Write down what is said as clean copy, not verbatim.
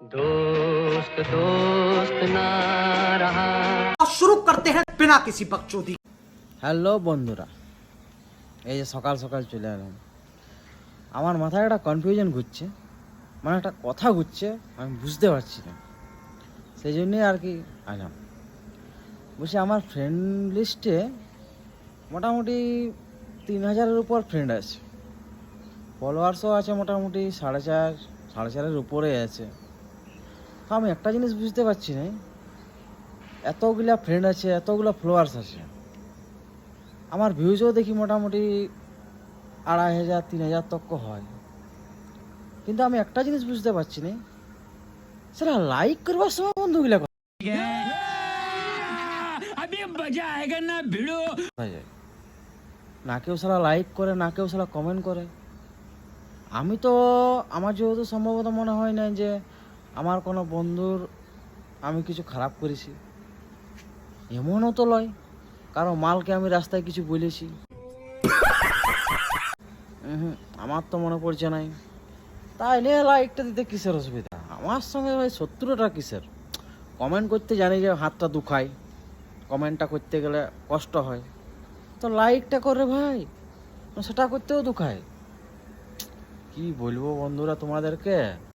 दोस्त दोस्त ना रहा। शुरू करते हैं बिना किसी बकचोदी। হ্যালো বন্ধুরা, এই যে সকাল সকাল চলে এলাম। আমার মাথায় একটা কনফিউশন ঘুরছে, মানে একটা কথা ঘুরছে, আমি বুঝতে পারছি না। সেই জন্যই আর কি এলাম। বলছি আমার ফ্রেন্ড লিস্টে মোটামুটি 3000-এর উপর ফ্রেন্ড আছে, ফলোয়ার্সও আছে মোটামুটি 4.5-4.5-এর উপরে আছে। তো আমি একটা জিনিস বুঝতে পারছি না, এতগুলা ফ্রেন্ড আছে, এতগুলো ফলোয়ার্স আছে, আমার ভিউজও দেখি মোটামুটি 2500-3000 তক হয়, কিন্তু আমি একটা জিনিস বুঝতে পারছি না, সেটা লাইক করবার সময় বন্ধুগুলা না কেউ সারা লাইক করে, না কেউ সারা কমেন্ট করে। আমি তো আমার যেহেতু সম্ভবত মনে হয় না যে আমার কোনো বন্ধুর আমি কিছু খারাপ করেছি, এমনও তো লয় কারো মালকে আমি রাস্তায় কিছু বলেছি। আমার তো মনে পড়ছে নাই। তাই নিয়ে লাইকটা দিতে কিসের অসুবিধা? আমার সঙ্গে ভাই শত্রুটা কিসের? কমেন্ট করতে জানি যে হাতটা দুখায়, কমেন্টটা করতে গেলে কষ্ট হয়, তো লাইকটা করে ভাই সেটা করতেও দুখায়। কি বলবো বন্ধুরা তোমাদেরকে।